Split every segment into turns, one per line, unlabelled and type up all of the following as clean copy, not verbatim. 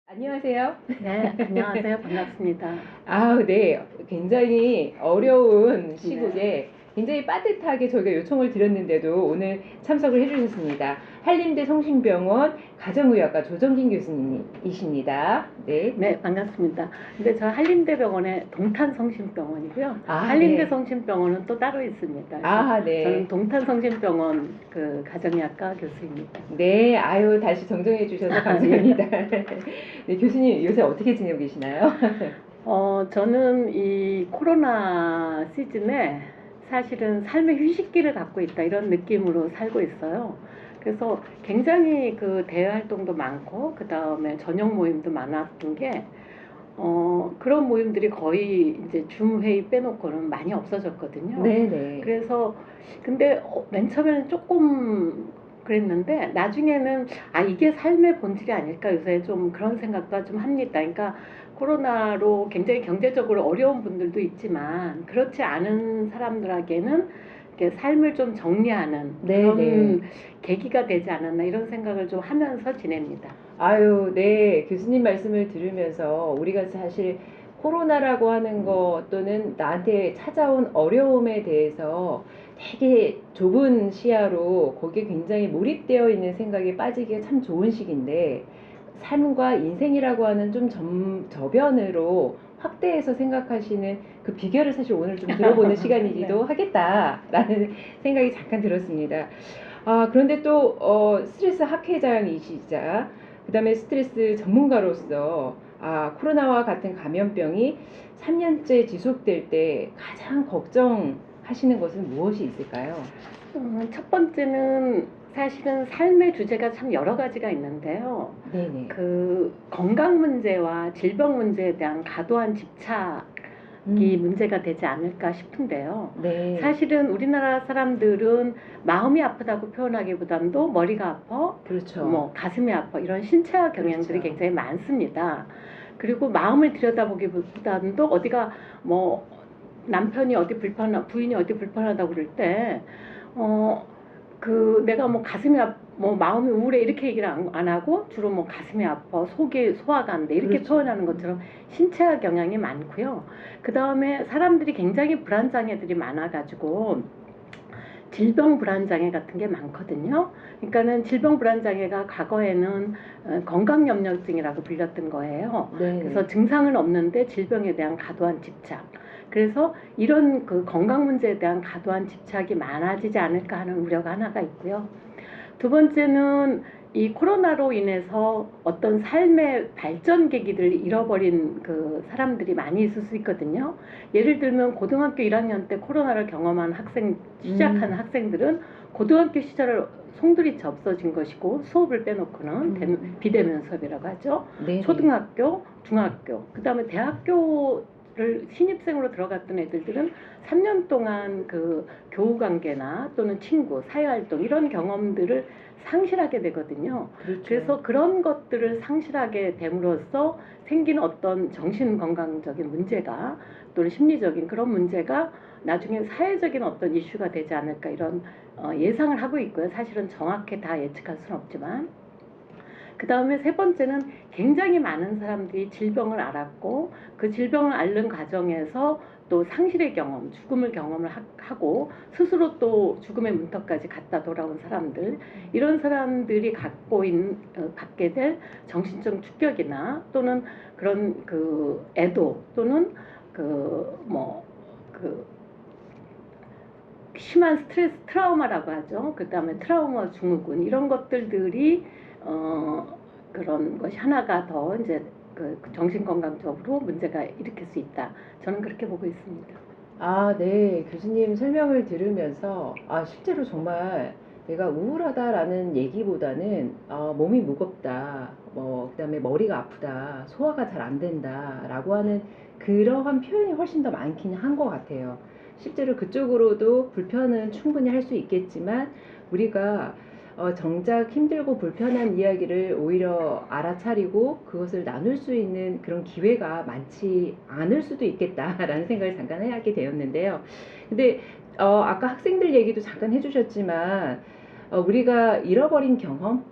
안녕하세요.
네, 안녕하세요. 반갑습니다.
네. 굉장히 어려운
네.
시국에 굉장히 빠듯하게 저희가 요청을 드렸는데도 오늘 참석을 해주셨습니다. 한림대 성심병원 가정의학과 조정진 교수님이십니다. 네.
네, 반갑습니다. 근데 저 한림대병원의 동탄성심병원이고요. 한림대
네.
성심병원은 또 따로 있습니다. 그래서
네.
저는 동탄성심병원 그 가정의학과 교수입니다.
네. 다시 정정해 주셔서 감사합니다. 네, 교수님 요새 어떻게 지내고 계시나요?
저는 이 코로나 시즌에 사실은 삶의 휴식기를 갖고 있다 이런 느낌으로 살고 있어요. 그래서 굉장히 그 대외 활동도 많고 그 다음에 저녁 모임도 많았던 게 그런 모임들이 거의 이제 줌 회의 빼놓고는 많이 없어졌거든요.
네네.
그래서 근데 맨 처음에는 조금 그랬는데 나중에는 이게 삶의 본질이 아닐까 요새 좀 그런 생각도 좀 합니다. 그러니까 코로나로 굉장히 경제적으로 어려운 분들도 있지만 그렇지 않은 사람들에게는 이렇게 삶을 좀 정리하는 그런 계기가 되지 않았나 이런 생각을 좀 하면서 지냅니다.
네. 교수님 말씀을 들으면서 우리가 사실 코로나라고 하는 것 또는 나한테 찾아온 어려움에 대해서 되게 좁은 시야로 거기에 굉장히 몰입되어 있는 생각에 빠지기가 참 좋은 시기인데 삶과 인생이라고 하는 좀 저변으로 확대해서 생각하시는 그 비결을 사실 오늘 좀 들어보는 시간이기도 하겠다라는 생각이 잠깐 들었습니다. 그런데 또 스트레스 학회장이시자 그 다음에 스트레스 전문가로서 코로나와 같은 감염병이 3년째 지속될 때 가장 걱정하시는 것은 무엇이 있을까요?
첫 번째는 사실은 삶의 주제가 참 여러 가지가 있는데요.
네네.
그 건강 문제와 질병 문제에 대한 과도한 집착이 문제가 되지 않을까 싶은데요.
네.
사실은 우리나라 사람들은 마음이 아프다고 표현하기보다도 머리가 아파,
그렇죠.
뭐 가슴이 아파 이런 신체화 경향들이
그렇죠.
굉장히 많습니다. 그리고 마음을 들여다보기보다도 어디가 뭐 남편이 어디 부인이 어디 불편하다고 그럴 때 내가 뭐 뭐 마음이 우울해 이렇게 얘기를 안 하고 주로 뭐 가슴이 아파, 속이 소화가 안 돼 이렇게
그렇죠.
표현하는 것처럼 신체화 경향이 많고요. 그 다음에 사람들이 굉장히 불안장애들이 많아가지고 질병 불안장애 같은 게 많거든요. 그러니까는 질병 불안장애가 과거에는 건강염려증이라고 불렸던 거예요. 그래서 증상은 없는데 질병에 대한 과도한 집착. 그래서 이런 그 건강 문제에 대한 과도한 집착이 많아지지 않을까 하는 우려가 하나가 있고요. 두 번째는 이 코로나로 인해서 어떤 삶의 발전 계기를 잃어버린 그 사람들이 많이 있을 수 있거든요. 예를 들면 고등학교 1학년 때 코로나를 경험한 시작한 학생들은 고등학교 시절을 송두리째 없어진 것이고 수업을 빼놓고는 비대면 수업이라고 하죠. 네네. 초등학교, 중학교, 그 다음에 대학교를 신입생으로 들어갔던 애들은 3년 동안 그 교우 관계나 또는 친구, 사회활동 이런 경험들을 상실하게 되거든요. 그렇죠. 그래서 그런 것들을 상실하게 됨으로써 생기는 어떤 정신건강적인 문제가 또는 심리적인 그런 문제가 나중에 사회적인 어떤 이슈가 되지 않을까 이런 예상을 하고 있고요. 사실은 정확히 다 예측할 수는 없지만 그 다음에 세 번째는 굉장히 많은 사람들이 질병을 알았고 그 질병을 앓는 과정에서 또 상실의 경험, 죽음을 경험을 하고 스스로 또 죽음의 문턱까지 갔다 돌아온 사람들 이런 사람들이 갖게 될 정신적 충격이나 또는 그런 그 애도 또는 심한 스트레스 트라우마라고 하죠. 그 다음에 트라우마 증후군 이런 것들이 그런 것이 하나가 더 이제 그 정신건강적으로 문제가 일으킬 수 있다. 저는 그렇게 보고 있습니다.
네. 교수님 설명을 들으면서 실제로 정말 내가 우울하다라는 얘기보다는 몸이 무겁다, 그다음에 머리가 아프다, 소화가 잘 안 된다라고 하는 그러한 표현이 훨씬 더 많긴 한 것 같아요. 실제로 그쪽으로도 불편은 충분히 할 수 있겠지만 우리가 정작 힘들고 불편한 이야기를 오히려 알아차리고 그것을 나눌 수 있는 그런 기회가 많지 않을 수도 있겠다라는 생각을 잠깐 하게 되었는데요. 근데 아까 학생들 얘기도 잠깐 해주셨지만 우리가 잃어버린 경험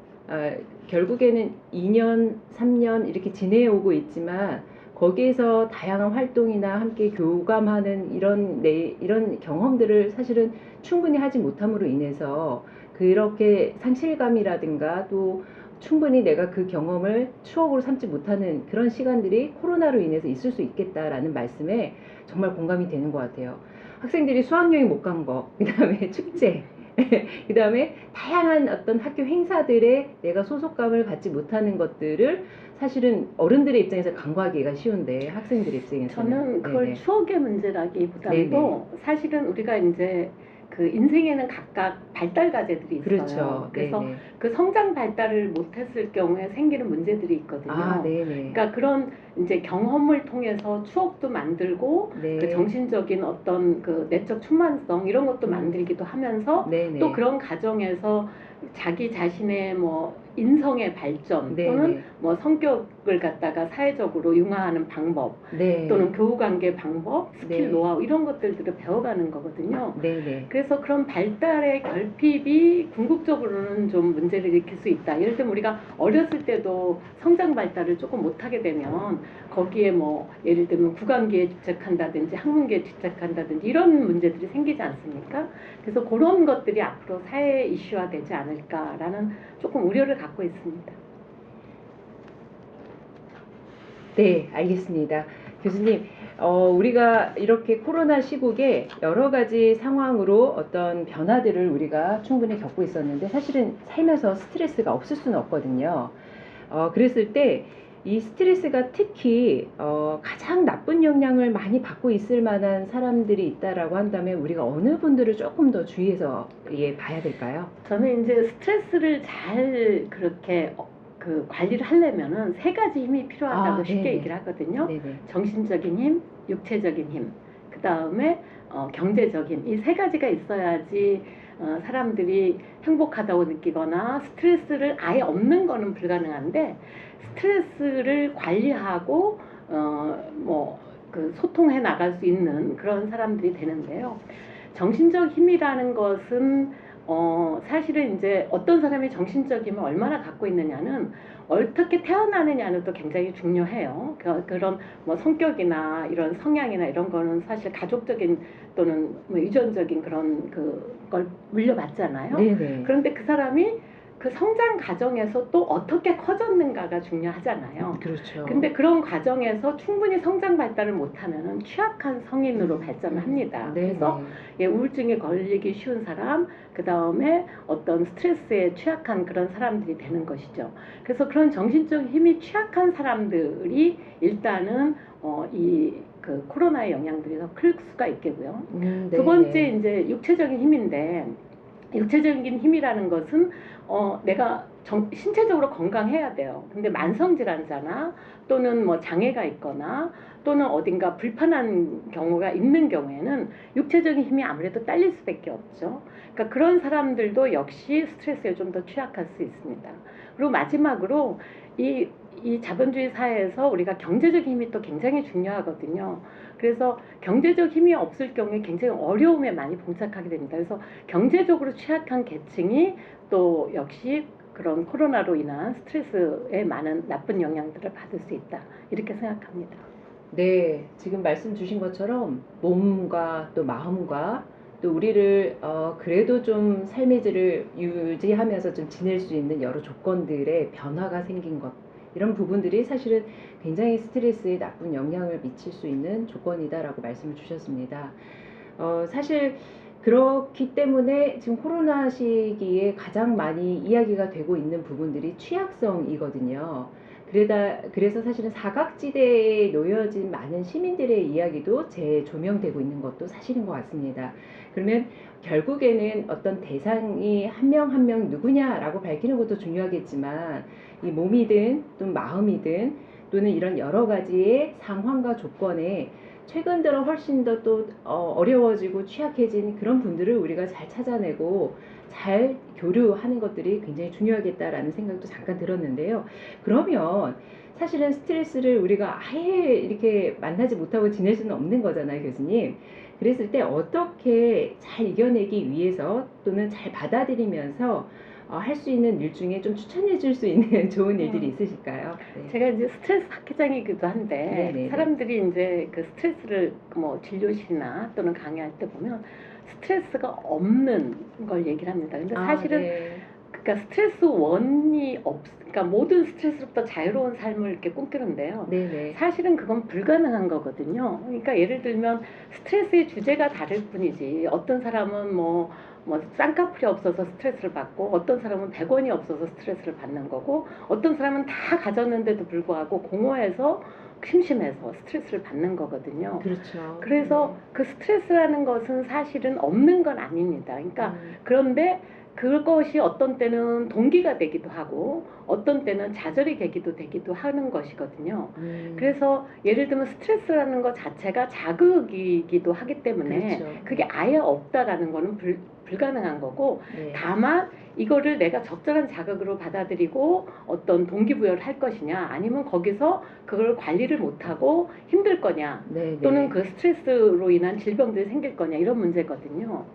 결국에는 2년, 3년 이렇게 지내오고 있지만 거기에서 다양한 활동이나 함께 교감하는 이런 경험들을 사실은 충분히 하지 못함으로 인해서 그렇게 상실감이라든가 또 충분히 내가 그 경험을 추억으로 삼지 못하는 그런 시간들이 코로나로 인해서 있을 수 있겠다라는 말씀에 정말 공감이 되는 것 같아요. 학생들이 수학여행 못 간 거, 그 다음에 축제, 그 다음에 다양한 어떤 학교 행사들에 내가 소속감을 갖지 못하는 것들을 사실은 어른들의 입장에서 간과하기가 쉬운데 학생들의 입장에서는
저는 그걸
네네.
추억의 문제라기보다도
네네.
사실은 우리가 이제 그 인생에는 각각 발달 과제들이 있어요.
그렇죠.
그래서
네네.
그 성장 발달을 못했을 경우에 생기는 문제들이 있거든요.
아, 네네.
그러니까 그런 이제 경험을 통해서 추억도 만들고
네.
그 정신적인 어떤 그 내적 충만성 이런 것도 만들기도 하면서
네네.
또 그런 과정에서 자기 자신의 뭐 인성의 발전 또는
네네.
뭐 성격을 갖다가 사회적으로 융화하는 방법
네.
또는 교우관계 방법, 스킬
네.
노하우 이런 것들을 배워가는 거거든요.
네네.
그래서 그런 발달의 결핍이 궁극적으로는 좀 문제를 일으킬 수 있다. 예를 들면 우리가 어렸을 때도 성장 발달을 조금 못하게 되면 거기에 뭐 예를 들면 구강기에 집착한다든지 학문기에 집착한다든지 이런 문제들이 생기지 않습니까? 그래서 그런 것들이 앞으로 사회 이슈화 되지 않을까라는 조금 우려를 갖고 있습니다.
네, 알겠습니다. 교수님, 우리가 이렇게 코로나 시국에 여러 가지 상황으로 어떤 변화들을 우리가 충분히 겪고 있었는데 사실은 살면서 스트레스가 없을 수는 없거든요. 그랬을 때 이 스트레스가 특히 가장 나쁜 영향을 많이 받고 있을 만한 사람들이 있다라고 한다면 우리가 어느 분들을 조금 더 주의해서 봐야 될까요?
저는 이제 스트레스를 잘 그렇게 그 관리를 하려면은 세 가지 힘이 필요하다고 쉽게
네네.
얘기를 하거든요.
네네.
정신적인 힘, 육체적인 힘, 그 다음에 경제적인 힘. 이 세 가지가 있어야지 사람들이 행복하다고 느끼거나 스트레스를 아예 없는 거는 불가능한데 스트레스를 관리하고 뭐 그 소통해 나갈 수 있는 그런 사람들이 되는데요. 정신적 힘이라는 것은 사실은 이제 어떤 사람이 정신적 힘을 얼마나 갖고 있느냐는 어떻게 태어나느냐는 또 굉장히 중요해요. 그런 뭐 성격이나 이런 성향이나 이런 거는 사실 가족적인 또는 뭐 유전적인 그런 그걸 물려받잖아요.
네네.
그런데 그 사람이 그 성장 과정에서 또 어떻게 커졌는가가 중요하잖아요.
그렇죠.
근데 그런 과정에서 충분히 성장 발달을 못하면 취약한 성인으로 발전을 합니다.
네네.
그래서 우울증에 걸리기 쉬운 사람, 그 다음에 어떤 스트레스에 취약한 그런 사람들이 되는 것이죠. 그래서 그런 정신적 힘이 취약한 사람들이 일단은 이 그 코로나의 영향들이 더 클 수가 있겠고요. 두 번째 이제 육체적인 힘인데 육체적인 힘이라는 것은 내가 신체적으로 건강해야 돼요. 근데 만성질환자나 또는 뭐 장애가 있거나 또는 어딘가 불편한 경우가 있는 경우에는 육체적인 힘이 아무래도 딸릴 수밖에 없죠. 그러니까 그런 사람들도 역시 스트레스에 좀 더 취약할 수 있습니다. 그리고 마지막으로 이 자본주의 사회에서 우리가 경제적 힘이 또 굉장히 중요하거든요. 그래서 경제적 힘이 없을 경우에 굉장히 어려움에 많이 봉착하게 됩니다. 그래서 경제적으로 취약한 계층이 또 역시 그런 코로나로 인한 스트레스에 많은 나쁜 영향들을 받을 수 있다. 이렇게 생각합니다.
네, 지금 말씀 주신 것처럼 몸과 또 마음과 또 우리를 그래도 좀 삶의 질을 유지하면서 좀 지낼 수 있는 여러 조건들의 변화가 생긴 것 이런 부분들이 사실은 굉장히 스트레스에 나쁜 영향을 미칠 수 있는 조건이다라고 말씀을 주셨습니다. 사실 그렇기 때문에 지금 코로나 시기에 가장 많이 이야기가 되고 있는 부분들이 취약성이거든요. 그래서 사실은 사각지대에 놓여진 많은 시민들의 이야기도 재조명되고 있는 것도 사실인 것 같습니다. 그러면 결국에는 어떤 대상이 한 명 한 명 누구냐라고 밝히는 것도 중요하겠지만 이 몸이든 또 마음이든 또는 이런 여러 가지의 상황과 조건에 최근 들어 훨씬 더 또 어려워지고 취약해진 그런 분들을 우리가 잘 찾아내고 잘 교류하는 것들이 굉장히 중요하겠다라는 생각도 잠깐 들었는데요. 그러면 사실은 스트레스를 우리가 아예 이렇게 만나지 못하고 지낼 수는 없는 거잖아요, 교수님. 그랬을 때 어떻게 잘 이겨내기 위해서 또는 잘 받아들이면서 할 수 있는 일 중에 좀 추천해 줄 수 있는 좋은 일들이
음.
있으실까요? 네.
제가 이제 스트레스 학회장이기도 한데
네네네.
사람들이 이제 그 스트레스를 뭐 진료실이나 또는 강의할 때 보면 스트레스가 없는 걸 얘기를 합니다. 근데 사실은
네.
그러니까 스트레스 원이 그러니까 모든 스트레스로부터 자유로운 삶을 이렇게 꿈꾸는데요.
네네.
사실은 그건 불가능한 거거든요. 그러니까 예를 들면 스트레스의 주제가 다를 뿐이지 어떤 사람은 뭐 쌍꺼풀이 없어서 스트레스를 받고 어떤 사람은 100원이 없어서 스트레스를 받는 거고 어떤 사람은 다 가졌는데도 불구하고 공허해서 심심해서 스트레스를 받는 거거든요.
그렇죠.
그래서 그 스트레스라는 것은 사실은 없는 건 아닙니다. 그러니까 그런데 그것이 어떤 때는 동기가 되기도 하고 어떤 때는 좌절이 되기도 하는 것이거든요. 그래서 예를 들면 스트레스라는 것 자체가 자극이기도 하기 때문에
그렇죠.
그게 아예 없다라는 거는 불가능한 거고
네.
다만 이거를 내가 적절한 자극으로 받아들이고 어떤 동기부여를 할 것이냐 아니면 거기서 그걸 관리를 못하고 힘들 거냐
네,
또는
네.
그 스트레스로 인한 질병들이 생길 거냐 이런 문제거든요.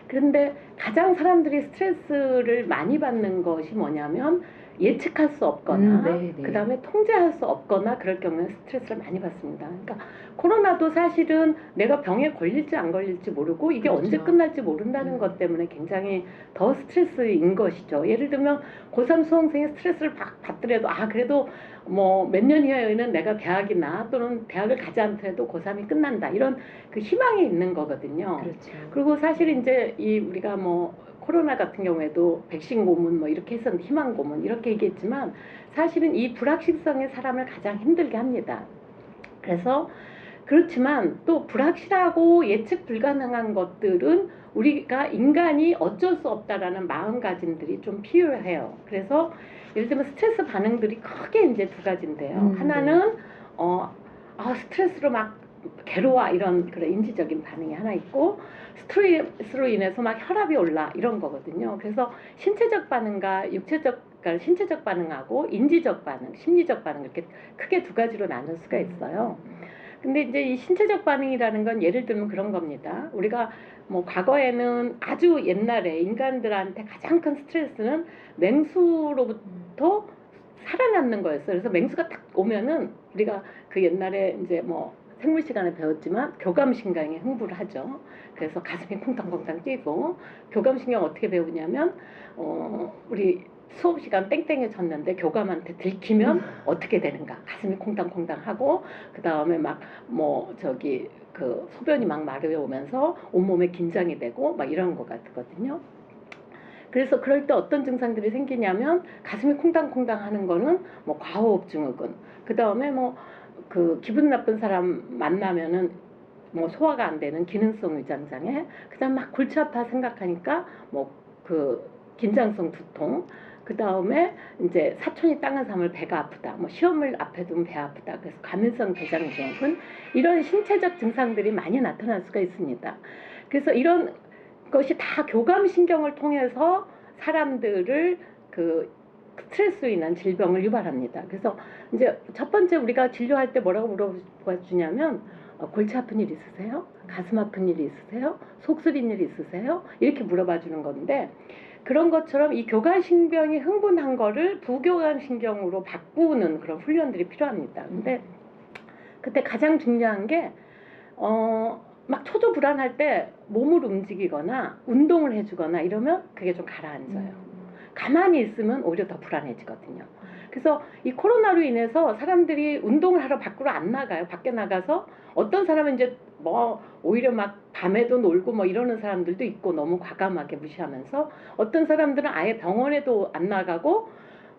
그런데 가장 사람들이 스트레스를 많이 받는 것이 뭐냐면 예측할 수 없거나
네, 네.
그 다음에 통제할 수 없거나 그럴 경우에 스트레스를 많이 받습니다. 그러니까 코로나도 사실은 내가 병에 걸릴지 안 걸릴지 모르고 이게
그렇죠.
언제 끝날지 모른다는 것 때문에 굉장히 더 스트레스인 것이죠. 예를 들면 고3 수험생이 스트레스를 받더라도 그래도 뭐 몇 년 이후에는 내가 대학이나 또는 대학을 가지 않더라도 고3이 끝난다 이런 그 희망이 있는 거거든요.
그렇죠.
그리고 사실 이제 이 우리가 뭐 코로나 같은 경우에도 백신 고문 뭐 이렇게 했었는데 희망 고문 이렇게 얘기했지만 사실은 이 불확실성이 사람을 가장 힘들게 합니다. 그래서 그렇지만 또 불확실하고 예측 불가능한 것들은 우리가 인간이 어쩔 수 없다라는 마음가짐들이 좀 필요해요. 그래서 예를 들면 스트레스 반응들이 크게 이제 두 가지인데요. 하나는 스트레스로 막 괴로워 이런 그런 인지적인 반응이 하나 있고 스트레스로 인해서 막 혈압이 올라 이런 거거든요. 그래서 신체적 반응과 그러니까 신체적 반응하고 인지적 반응, 심리적 반응 이렇게 크게 두 가지로 나눌 수가 있어요. 근데 이제 이 신체적 반응이라는 건 예를 들면 그런 겁니다. 우리가 뭐 과거에는 아주 옛날에 인간들한테 가장 큰 스트레스는 맹수로부터 살아남는 거였어요. 그래서 맹수가 딱 오면은 우리가 그 옛날에 이제 뭐 생물 시간에 배웠지만 교감신경에 흥부를 하죠. 그래서 가슴이 쿵탕쿵탕 뛰고 교감신경 어떻게 배우냐면 우리 수업 시간 땡땡에 쳤는데 교감한테 들키면 어떻게 되는가 가슴이 콩당콩당 하고 그 다음에 막 뭐 저기 그 소변이 막 마려오면서 온몸에 긴장이 되고 막 이런 거 같거든요. 그래서 그럴 때 어떤 증상들이 생기냐면 가슴이 콩당콩당 하는 거는 뭐 과호흡 증후군 그 다음에 뭐 그 기분 나쁜 사람 만나면은 뭐 소화가 안 되는 기능성 위장장애 그 다음 막 골치 아파 생각하니까 뭐 그 긴장성 두통 그 다음에 이제 사촌이 땅을 삼을 배가 아프다 뭐 시험을 앞에 두면 배 아프다 그래서 과민성 대장증후군 이런 신체적 증상들이 많이 나타날 수가 있습니다. 그래서 이런 것이 다 교감신경을 통해서 사람들을 그 스트레스로 인한 질병을 유발합니다. 그래서 이제 첫 번째 우리가 진료할 때 뭐라고 물어봐주냐면 골치 아픈 일 있으세요? 가슴 아픈 일 있으세요? 속 쓰린 일 있으세요? 이렇게 물어봐 주는 건데 그런 것처럼 이 교감신경이 흥분한 거를 부교감신경으로 바꾸는 그런 훈련들이 필요합니다. 근데 그때 가장 중요한 게 막 초조 불안할 때 몸을 움직이거나 운동을 해주거나 이러면 그게 좀 가라앉아요. 가만히 있으면 오히려 더 불안해지거든요. 그래서 이 코로나로 인해서 사람들이 운동을 하러 밖으로 안 나가요. 밖에 나가서 어떤 사람은 이제 뭐 오히려 막 밤에도 놀고 뭐 이러는 사람들도 있고 너무 과감하게 무시하면서 어떤 사람들은 아예 병원에도 안 나가고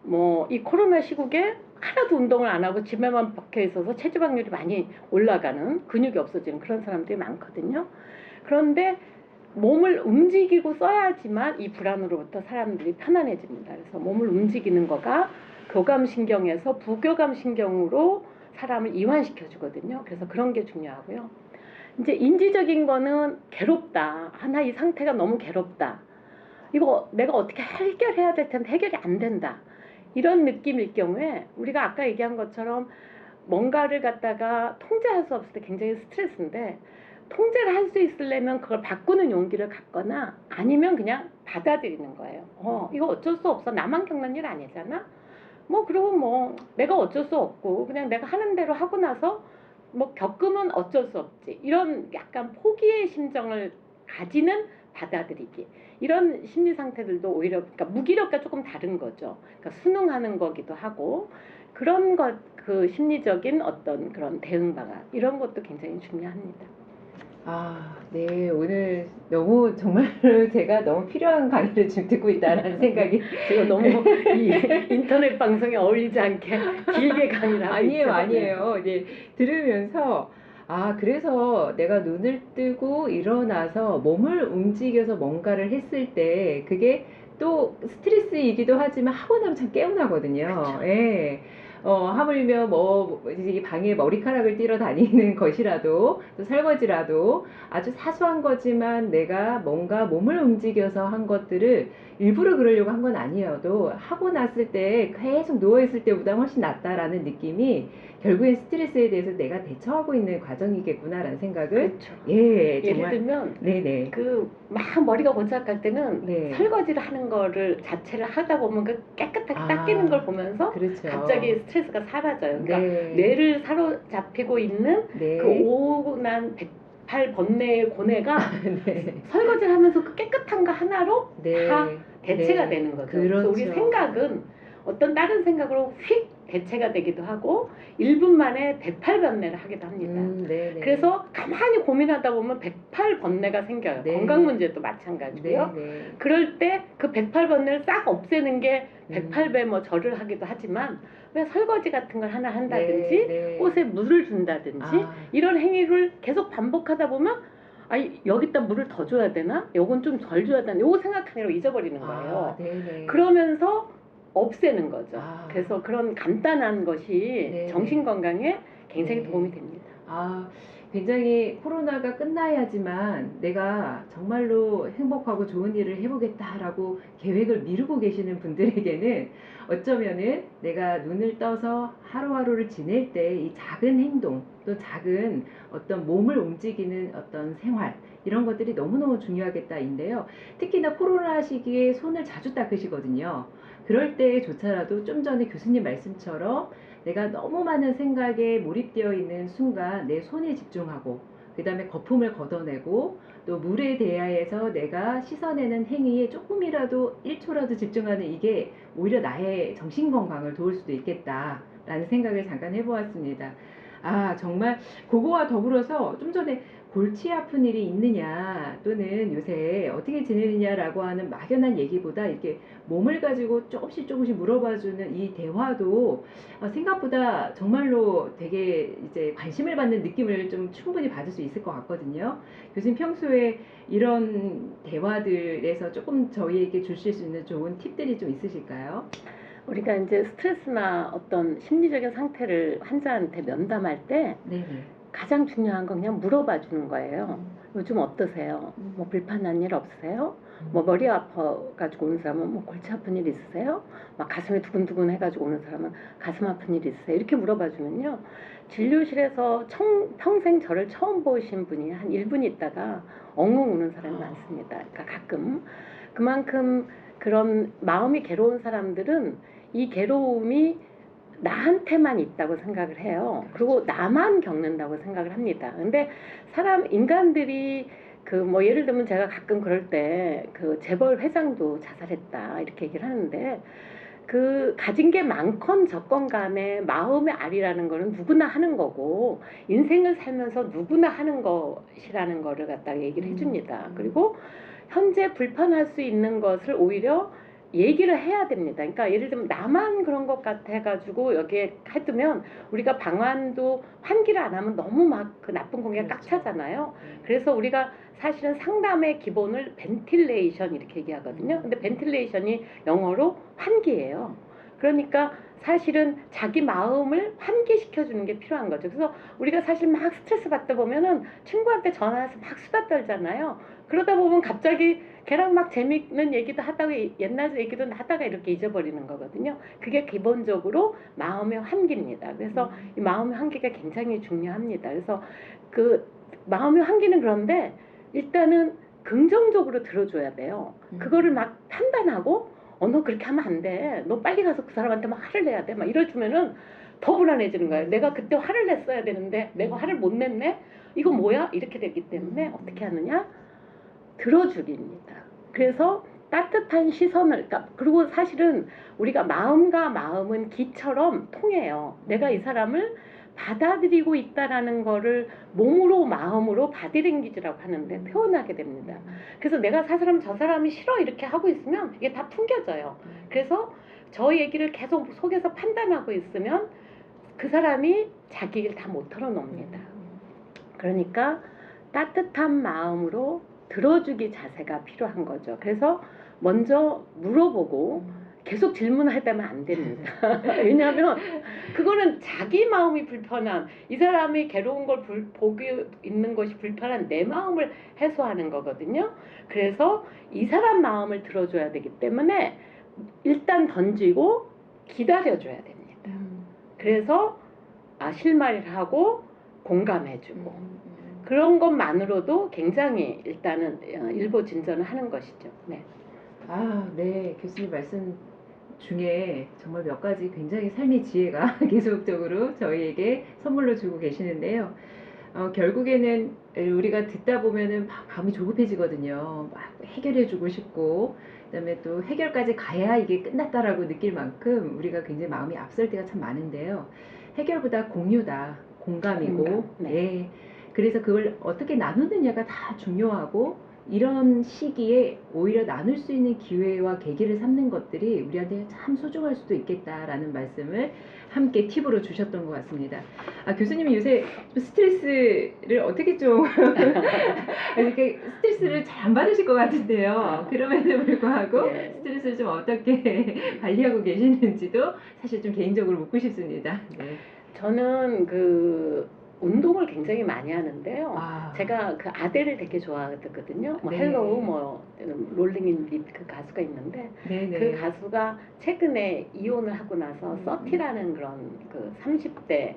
뭐 이 코로나 시국에 하나도 운동을 안 하고 집에만 박혀 있어서 체지방률이 많이 올라가는 근육이 없어지는 그런 사람들이 많거든요. 그런데 몸을 움직이고 써야지만 이 불안으로부터 사람들이 편안해집니다. 그래서 몸을 움직이는 거가 교감신경에서 부교감신경으로 사람을 이완시켜 주거든요. 그래서 그런 게 중요하고요. 이제 인지적인 거는 괴롭다. 나 이 상태가 너무 괴롭다. 이거 내가 어떻게 해결해야 될 텐데 해결이 안 된다. 이런 느낌일 경우에 우리가 아까 얘기한 것처럼 뭔가를 갖다가 통제할 수 없을 때 굉장히 스트레스인데 통제를 할 수 있으려면 그걸 바꾸는 용기를 갖거나 아니면 그냥 받아들이는 거예요. 이거 어쩔 수 없어. 나만 겪는 일 아니잖아. 뭐 그리고 뭐 내가 어쩔 수 없고 그냥 내가 하는 대로 하고 나서 뭐 겪으면 어쩔 수 없지. 이런 약간 포기의 심정을 가지는 받아들이기. 이런 심리 상태들도 오히려 그러니까 무기력과 조금 다른 거죠. 그러니까 순응하는 거기도 하고 그런 것 그 심리적인 어떤 그런 대응 방안 이런 것도 굉장히 중요합니다.
아, 네. 오늘 너무 정말로 제가 너무 필요한 강의를 지금 듣고 있다라는 생각이.
제가 너무 이 인터넷 방송에 어울리지 않게 길게 강의를 하고
아니에요,
있죠.
아니에요. 네. 들으면서, 아, 그래서 내가 눈을 뜨고 일어나서 몸을 움직여서 뭔가를 했을 때 그게 또 스트레스이기도 하지만 하고 나면 참 개운하거든요.
그쵸.
예. 하물며 뭐, 이제 방에 머리카락을 띠러 다니는 것이라도, 또 설거지라도 아주 사소한 거지만 내가 뭔가 몸을 움직여서 한 것들을 일부러 그러려고 한 건 아니어도 하고 났을 때 계속 누워있을 때보다 훨씬 낫다라는 느낌이 결국엔 스트레스에 대해서 내가 대처하고 있는 과정이겠구나라는 생각을.
그렇죠.
예,
예를
정말.
들면
네네.
그 막 머리가 번쩍할 때는
네.
설거지를 하는 거를 자체를 하다 보면 그 깨끗하게
아,
닦이는 걸 보면서
그렇죠.
갑자기 스트레스가 사라져요. 그러니까
네.
뇌를 사로잡히고 있는
네.
그 오고난 108 번뇌의 고뇌가
네.
설거지를 하면서 그 깨끗한 거 하나로
네.
다 대체가
네.
되는 거죠. 그래서 우리
그렇죠.
생각은 어떤 다른 생각으로 휙 대체가 되기도 하고 1분 만에 108 번뇌를 하기도 합니다.
네네.
그래서 가만히 고민하다 보면 108 번뇌가 생겨요.
네.
건강 문제도 마찬가지고요.
네네.
그럴 때 그 108 번뇌를 싹 없애는 게 108배
음.
뭐 절을 하기도 하지만 왜 설거지 같은 걸 하나 한다든지
네, 네.
꽃에 물을 준다든지
아.
이런 행위를 계속 반복하다 보면 아니 여기다 물을 더 줘야 되나? 요건 좀 덜 줘야 되나? 요거 생각하느라고 잊어버리는 거예요.
아, 네네.
그러면서 없애는 거죠.
아.
그래서 그런 간단한 것이
네네.
정신 건강에 굉장히
네.
도움이 됩니다.
아, 굉장히 코로나가 끝나야지만 내가 정말로 행복하고 좋은 일을 해보겠다라고 계획을 미루고 계시는 분들에게는 어쩌면은 내가 눈을 떠서 하루하루를 지낼 때 이 작은 행동, 또 작은 어떤 몸을 움직이는 어떤 생활, 이런 것들이 너무너무 중요하겠다인데요. 특히나 코로나 시기에 손을 자주 닦으시거든요. 그럴 때조차라도 좀 전에 교수님 말씀처럼 내가 너무 많은 생각에 몰입되어 있는 순간 내 손에 집중하고 그 다음에 거품을 걷어내고 또 물에 대하여서 내가 씻어내는 행위에 조금이라도 1초라도 집중하는 이게 오히려 나의 정신건강을 도울 수도 있겠다라는 생각을 잠깐 해보았습니다. 아, 정말 그거와 더불어서 좀 전에 골치 아픈 일이 있느냐 또는 요새 어떻게 지내느냐라고 하는 막연한 얘기보다 이렇게 몸을 가지고 조금씩 물어봐주는 이 대화도 생각보다 정말로 되게 이제 관심을 받는 느낌을 좀 충분히 받을 수 있을 것 같거든요. 교수님 평소에 이런 대화들에서 조금 저희에게 주실 수 있는 좋은 팁들이 좀 있으실까요?
우리가 이제 스트레스나 어떤 심리적인 상태를 환자한테 면담할 때
네네.
가장 중요한 건 그냥 물어봐 주는 거예요. 요즘 어떠세요? 뭐 불편한 일 없으세요? 뭐 머리 아파가지고 오는 사람은 뭐 골치 아픈 일 있으세요? 막 가슴이 두근두근 해가지고 오는 사람은 가슴 아픈 일 있으세요? 이렇게 물어봐 주면요. 진료실에서 평생 저를 처음 보신 분이 한 1분 있다가 엉엉 우는 사람이 많습니다. 그러니까 가끔 그만큼 그런 마음이 괴로운 사람들은 이 괴로움이 나한테만 있다고 생각을 해요. 그리고 나만 겪는다고 생각을 합니다. 근데 인간들이 그 뭐 예를 들면 제가 가끔 그럴 때 그 재벌 회장도 자살했다 이렇게 얘기를 하는데 그 가진 게 많건 적건 간에 마음의 알이라는 거는 누구나 하는 거고 인생을 살면서 누구나 하는 것이라는 거를 갖다가 얘기를 해줍니다. 그리고 현재 불편할 수 있는 것을 오히려 얘기를 해야 됩니다. 그러니까 예를 들면 나만 그런 것 같아가지고 여기에 해두면 우리가 방안도 환기를 안 하면 너무 막 그 나쁜 공기가 꽉
그렇죠.
차잖아요. 그래서 우리가 사실은 상담의 기본을 벤틸레이션 이렇게 얘기하거든요. 근데 벤틸레이션이 영어로 환기예요. 그러니까 사실은 자기 마음을 환기시켜주는 게 필요한 거죠. 그래서 우리가 사실 막 스트레스 받다 보면은 친구한테 전화해서 막 수다 떨잖아요. 그러다 보면 갑자기 걔랑 막 재밌는 얘기도 하다가 옛날 얘기도 하다가 이렇게 잊어버리는 거거든요. 그게 기본적으로 마음의 환기입니다. 그래서 이 마음의 환기가 굉장히 중요합니다. 그래서 그 마음의 환기는 그런데 일단은 긍정적으로 들어줘야 돼요. 그거를 막 판단하고 너 그렇게 하면 안 돼. 너 빨리 가서 그 사람한테 막 화를 내야 돼. 막 이러주면은 더 불안해지는 거예요. 내가 그때 화를 냈어야 되는데 내가 화를 못 냈네? 이거 뭐야? 이렇게 되기 때문에 어떻게 하느냐? 들어주기입니다. 그래서 따뜻한 시선을, 그러니까 그리고 사실은 우리가 마음과 마음은 기처럼 통해요. 내가 이 사람을 받아들이고 있다라는 거를 몸으로 마음으로 바디랭귀지라고 하는데 표현하게 됩니다. 그래서 내가 저 사람이 싫어 이렇게 하고 있으면 이게 다 풍겨져요. 그래서 저 얘기를 계속 속에서 판단하고 있으면 그 사람이 자기 얘기를 다 못 털어놓습니다. 그러니까 따뜻한 마음으로 들어주기 자세가 필요한 거죠. 그래서 먼저 물어보고 계속 질문하다면 안 됩니다. 왜냐하면 그거는 자기 마음이 불편한, 이 사람이 괴로운 걸 보고 있는 것이 불편한 내 마음을 해소하는 거거든요. 그래서 이 사람 마음을 들어줘야 되기 때문에 일단 던지고 기다려줘야 됩니다. 그래서 실마리를 하고 공감해주고 그런 것만으로도 굉장히 일단은 일보 진전을 하는 것이죠. 네.
네. 교수님 말씀 중에 정말 몇 가지 굉장히 삶의 지혜가 계속적으로 저희에게 선물로 주고 계시는데요. 결국에는 우리가 듣다 보면은 막 마음이 조급해지거든요. 막 해결해주고 싶고, 그다음에 또 해결까지 가야 이게 끝났다라고 느낄 만큼 우리가 굉장히 마음이 앞설 때가 참 많은데요. 해결보다 공유다, 공감이고,
공감, 네.
네. 그래서 그걸 어떻게 나누느냐가 다 중요하고, 이런 시기에 오히려 나눌 수 있는 기회와 계기를 삼는 것들이 우리한테 참 소중할 수도 있겠다라는 말씀을 함께 팁으로 주셨던 것 같습니다. 교수님이 요새 좀 스트레스를 어떻게 좀 이렇게 스트레스를 잘 안 받으실 것 같은데요. 그럼에도 불구하고
네.
스트레스를 좀 어떻게 관리하고 계시는지도 사실 좀 개인적으로 묻고 싶습니다. 네.
저는 운동을 굉장히 많이 하는데요. 제가 그 아델을 되게 좋아하거든요. 뭐
네.
헬로우, 뭐 롤링 인 딥 그 가수가 있는데
네네.
그 가수가 최근에 이혼을 하고 나서 서티라는 그런 그 30대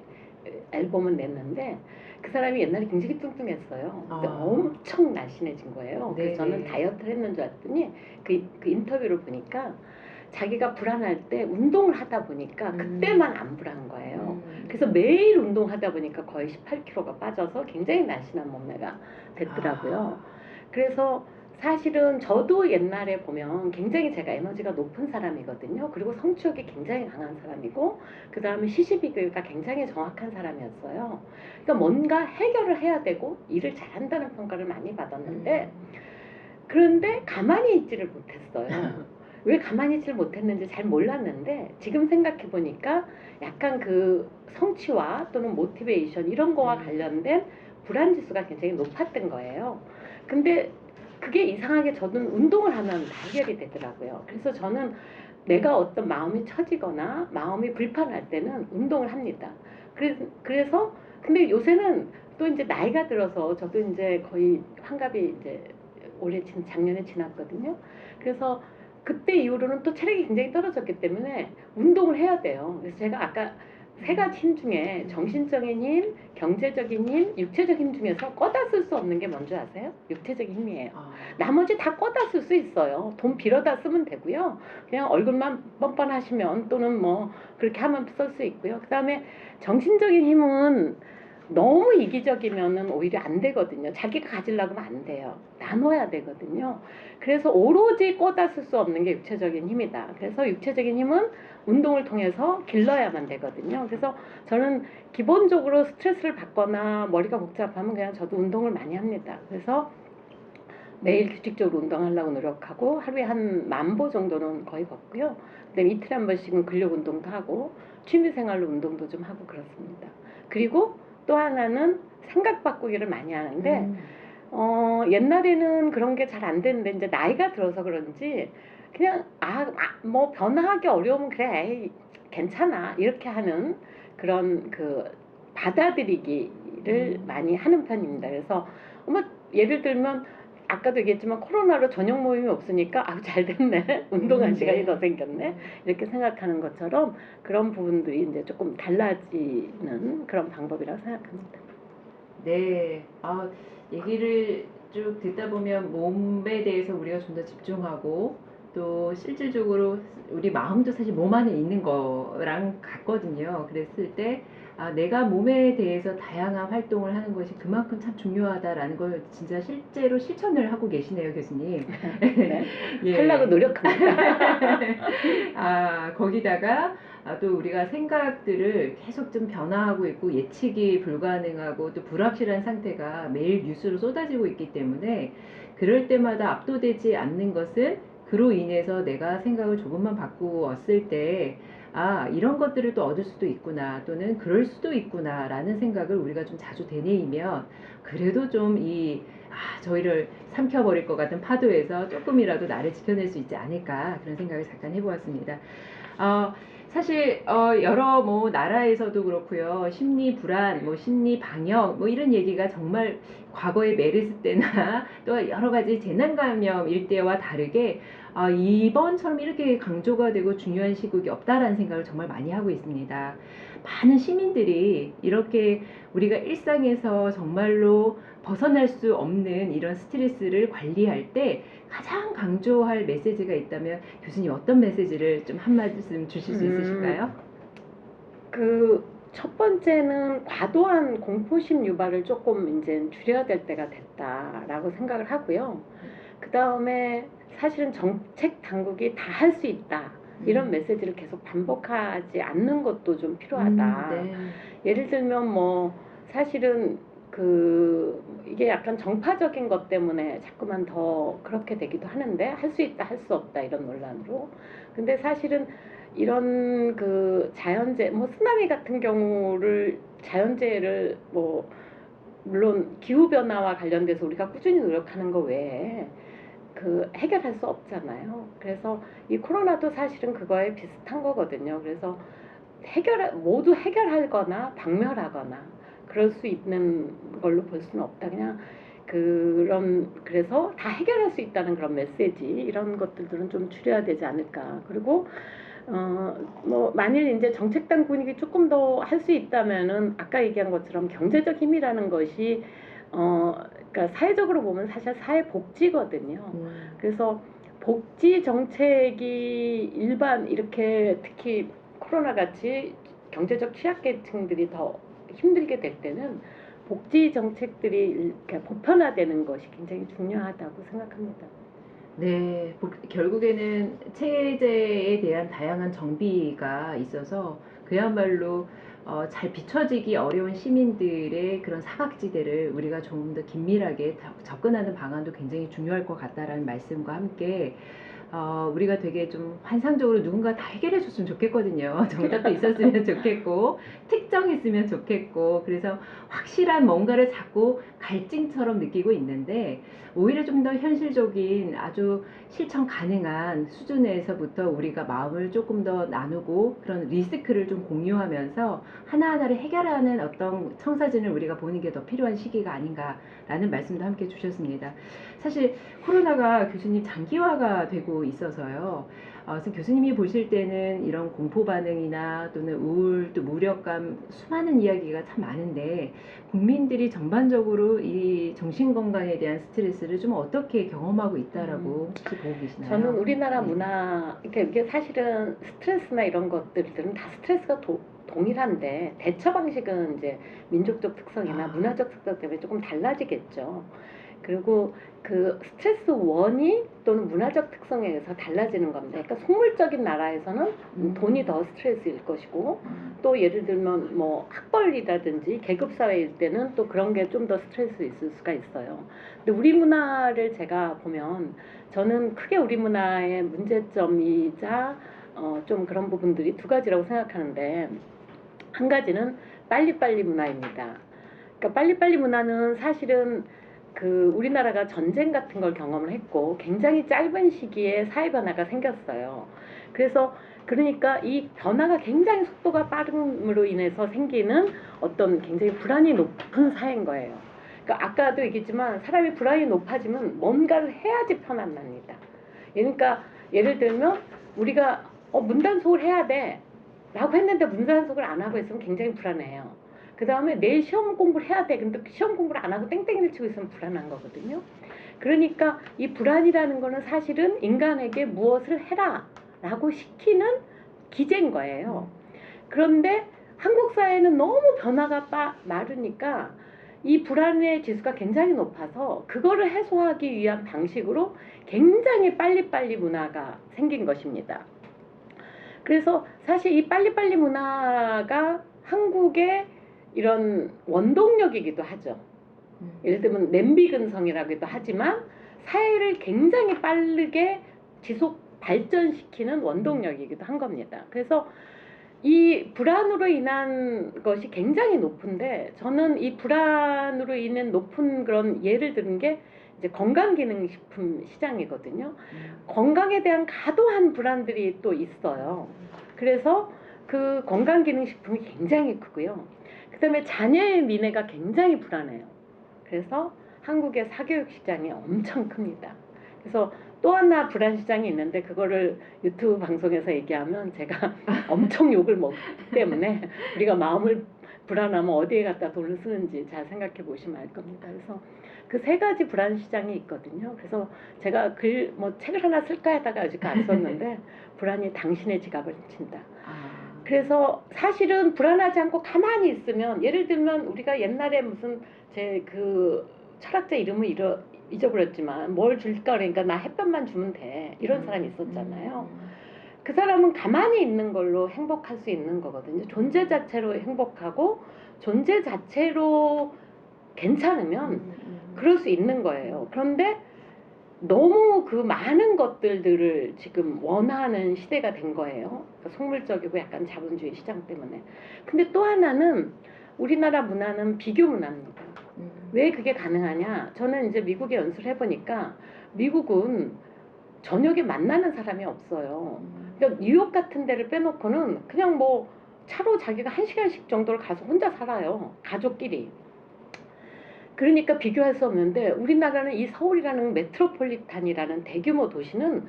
앨범을 냈는데 그 사람이 옛날에 굉장히 뚱뚱했어요. 근데 엄청 날씬해진 거예요. 그래서 저는 다이어트를 했는 줄 알았더니 그 인터뷰를 보니까 자기가 불안할 때 운동을 하다 보니까 그때만 안 불안한 거예요. 그래서 매일 운동하다 보니까 거의 18kg가 빠져서 굉장히 날씬한 몸매가 됐더라고요. 그래서 사실은 저도 옛날에 보면 굉장히 제가 에너지가 높은 사람이거든요. 그리고 성취욕이 굉장히 강한 사람이고 그 다음에 시시비교가 굉장히 정확한 사람이었어요. 그러니까 뭔가 해결을 해야 되고 일을 잘한다는 평가를 많이 받았는데 그런데 가만히 있지를 못했어요. 왜 가만히 있지를 못했는지 잘 몰랐는데 지금 생각해 보니까 약간 그 성취와 또는 모티베이션 이런 거와 관련된 불안 지수가 굉장히 높았던 거예요. 근데 그게 이상하게 저는 운동을 하면 해결이 되더라고요. 그래서 저는 내가 어떤 마음이 처지거나 마음이 불편할 때는 운동을 합니다. 그래서 근데 요새는 또 이제 나이가 들어서 저도 이제 거의 환갑이 이제 작년에 지났거든요. 그래서 그때 이후로는 또 체력이 굉장히 떨어졌기 때문에 운동을 해야 돼요. 그래서 제가 아까 세 가지 힘 중에 정신적인 힘, 경제적인 힘, 육체적인 힘 중에서 꺼다 쓸 수 없는 게 뭔지 아세요? 육체적인 힘이에요. 나머지 다 꺼다 쓸 수 있어요. 돈 빌어다 쓰면 되고요. 그냥 얼굴만 뻔뻔하시면 또는 뭐 그렇게 하면 쓸 수 있고요. 그 다음에 정신적인 힘은 너무 이기적이면은 오히려 안 되거든요. 자기가 가지려고 하면 안 돼요. 나눠야 되거든요. 그래서 오로지 꺼다 쓸 수 없는 게 육체적인 힘이다. 그래서 육체적인 힘은 운동을 통해서 길러야만 되거든요. 그래서 저는 기본적으로 스트레스를 받거나 머리가 복잡하면 그냥 저도 운동을 많이 합니다. 그래서 매일 규칙적으로 운동하려고 노력하고 하루에 한 10,000보 정도는 거의 걷고요. 그다음에 이틀에 한 번씩은 근력 운동도 하고 취미생활로 운동도 좀 하고 그렇습니다. 그리고 또 하나는 생각 바꾸기를 많이 하는데 옛날에는 그런 게 잘 안 되는데 이제 나이가 들어서 그런지 그냥 뭐 변화하기 어려우면 그래 에이, 괜찮아 이렇게 하는 그런 받아들이기를 많이 하는 편입니다. 그래서 예를 들면 아까도 얘기했지만 코로나로 저녁 모임이 없으니까 잘 됐네 운동할 시간이 더 생겼네 이렇게 생각하는 것처럼 그런 부분들이 이제 조금 달라지는 그런 방법이라고 생각합니다.
네. 얘기를 쭉 듣다 보면 몸에 대해서 우리가 좀 더 집중하고 또 실질적으로 우리 마음도 사실 몸 안에 있는 거랑 같거든요. 그랬을 때 내가 몸에 대해서 다양한 활동을 하는 것이 그만큼 참 중요하다라는 걸 진짜 실제로 실천을 하고 계시네요, 교수님.
네.
예.
하려고 노력합니다.
거기다가 또 우리가 생각들을 계속 좀 변화하고 있고 예측이 불가능하고 또 불확실한 상태가 매일 뉴스로 쏟아지고 있기 때문에 그럴 때마다 압도되지 않는 것은 그로 인해서 내가 생각을 조금만 바꾸었을 때 이런 것들을 또 얻을 수도 있구나 또는 그럴 수도 있구나 라는 생각을 우리가 좀 자주 되뇌이면 그래도 좀 저희를 삼켜버릴 것 같은 파도에서 조금이라도 나를 지켜낼 수 있지 않을까 그런 생각을 잠깐 해보았습니다. 사실 여러 나라에서도 그렇고요. 심리 불안, 심리 방역 이런 얘기가 정말 과거의 메르스 때나 또 여러 가지 재난 감염일 때와 다르게 이번처럼 이렇게 강조가 되고 중요한 시국이 없다라는 생각을 정말 많이 하고 있습니다. 많은 시민들이 이렇게 우리가 일상에서 정말로 벗어날 수 없는 이런 스트레스를 관리할 때 가장 강조할 메시지가 있다면 교수님 어떤 메시지를 좀 한 말씀 주실 수 있으실까요?
그 첫 번째는 과도한 공포심 유발을 조금 이제 줄여야 될 때가 됐다라고 생각을 하고요. 그 다음에 사실은 정책 당국이 다 할 수 있다. 이런 메시지를 계속 반복하지 않는 것도 좀 필요하다.
네.
예를 들면 사실은 이게 약간 정파적인 것 때문에 자꾸만 더 그렇게 되기도 하는데 할 수 있다 할 수 없다 이런 논란으로. 근데 사실은 이런 자연재 쓰나미 같은 경우를 자연재해를 물론 기후 변화와 관련돼서 우리가 꾸준히 노력하는 거 외에 해결할 수 없잖아요. 그래서 이 코로나도 사실은 그거에 비슷한 거거든요. 그래서 모두 해결하거나 박멸하거나 그럴 수 있는 걸로 볼 수는 없다. 그냥 그래서 다 해결할 수 있다는 그런 메시지 이런 것들은 좀 줄여야 되지 않을까. 그리고 만일 이제 정책 당국이 조금 더 할 수 있다면은 아까 얘기한 것처럼 경제적 힘이라는 것이 그러니까 사회적으로 보면 사실 사회복지거든요. 그래서 복지 정책이 일반 이렇게 특히 코로나 같이 경제적 취약계층들이 더 힘들게 될 때는 복지 정책들이 이렇게 보편화되는 것이 굉장히 중요하다고 생각합니다.
네, 결국에는 체제에 대한 다양한 정비가 있어서 그야말로 잘 비춰지기 어려운 시민들의 그런 사각지대를 우리가 좀 더 긴밀하게 접근하는 방안도 굉장히 중요할 것 같다라는 말씀과 함께 우리가 되게 좀 환상적으로 누군가 다 해결해 줬으면 좋겠거든요. 정답도 있었으면 좋겠고, 특정했으면 좋겠고, 그래서 확실한 뭔가를 자꾸 갈증처럼 느끼고 있는데, 오히려 좀 더 현실적인 아주 실천 가능한 수준에서부터 우리가 마음을 조금 더 나누고 그런 리스크를 좀 공유하면서 하나하나를 해결하는 어떤 청사진을 우리가 보는 게 더 필요한 시기가 아닌가라는 말씀도 함께 주셨습니다. 사실 코로나가 교수님 장기화가 되고 있어서요. 그래서 교수님이 보실 때는 이런 공포 반응이나 또는 우울, 또 무력감, 수많은 이야기가 참 많은데 국민들이 전반적으로 이 정신 건강에 대한 스트레스를 좀 어떻게 경험하고 있다라고 혹시 보고 계시나요?
저는 우리나라
네.
문화, 이게 사실은 스트레스나 이런 것들은 다 스트레스가 동일한데 대처 방식은 이제 민족적 특성이나 문화적 특성 때문에 조금 달라지겠죠. 그리고 스트레스 원인 또는 문화적 특성에 의해서 달라지는 겁니다. 그러니까 속물적인 나라에서는 돈이 더 스트레스일 것이고 또 예를 들면 학벌이라든지 계급 사회일 때는 또 그런 게 좀 더 스트레스 있을 수가 있어요. 근데 우리 문화를 제가 보면 저는 크게 우리 문화의 문제점이자 좀 그런 부분들이 두 가지라고 생각하는데 한 가지는 빨리빨리 문화입니다. 그러니까 빨리빨리 문화는 사실은 우리나라가 전쟁 같은 걸 경험을 했고 굉장히 짧은 시기에 사회 변화가 생겼어요. 그러니까 이 변화가 굉장히 속도가 빠름으로 인해서 생기는 어떤 굉장히 불안이 높은 사회인 거예요. 그러니까 아까도 얘기했지만 사람이 불안이 높아지면 뭔가를 해야지 편안합니다. 그러니까 예를 들면 우리가 문단속을 해야 돼 라고 했는데 문단속을 안 하고 있으면 굉장히 불안해요. 그 다음에 내일 시험 공부를 해야 돼. 근데 시험 공부를 안 하고 땡땡이를 치고 있으면 불안한 거거든요. 그러니까 이 불안이라는 거는 사실은 인간에게 무엇을 해라 라고 시키는 기제인 거예요. 그런데 한국 사회는 너무 변화가 마르니까 이 불안의 지수가 굉장히 높아서 그거를 해소하기 위한 방식으로 굉장히 빨리빨리 문화가 생긴 것입니다. 그래서 사실 이 빨리빨리 문화가 한국의 이런 원동력이기도 하죠. 예를 들면 냄비 근성이라고도 하지만 사회를 굉장히 빠르게 지속 발전시키는 원동력이기도 한 겁니다. 그래서 이 불안으로 인한 것이 굉장히 높은데 저는 이 불안으로 인한 높은 그런 예를 드는 게 이제 건강기능식품 시장이거든요. 건강에 대한 과도한 불안들이 또 있어요. 그래서 그 건강기능식품이 굉장히 크고요. 그 다음에 자녀의 미래가 굉장히 불안해요. 그래서 한국의 사교육 시장이 엄청 큽니다. 그래서 또 하나 불안 시장이 있는데 그거를 유튜브 방송에서 얘기하면 제가 엄청 욕을 먹기 때문에 우리가 마음을 불안하면 어디에 갖다 돈을 쓰는지 잘 생각해 보시면 알 겁니다. 그래서 그 세 가지 불안 시장이 있거든요. 그래서 제가 책을 하나 쓸까 하다가 아직 안 썼는데 불안이 당신의 지갑을 훔친다. 그래서 사실은 불안하지 않고 가만히 있으면 예를 들면 우리가 옛날에 무슨 제 그 철학자 이름을 잊어버렸지만 뭘 줄까 그러니까 나 햇볕만 주면 돼 이런 사람이 있었잖아요. 그 사람은 가만히 있는 걸로 행복할 수 있는 거거든요. 존재 자체로 행복하고 존재 자체로 괜찮으면 그럴 수 있는 거예요. 그런데 너무 그 많은 것들을 지금 원하는 시대가 된 거예요. 그러니까 속물적이고 약간 자본주의 시장 때문에. 근데 또 하나는 우리나라 문화는 비교 문화입니다. 왜 그게 가능하냐? 저는 이제 미국에 연수를 해보니까 미국은 저녁에 만나는 사람이 없어요. 그러니까 뉴욕 같은 데를 빼놓고는 그냥 뭐 차로 자기가 1시간씩 정도를 가서 혼자 살아요. 가족끼리. 그러니까 비교할 수 없는데 우리나라는 이 서울이라는 메트로폴리탄이라는 대규모 도시는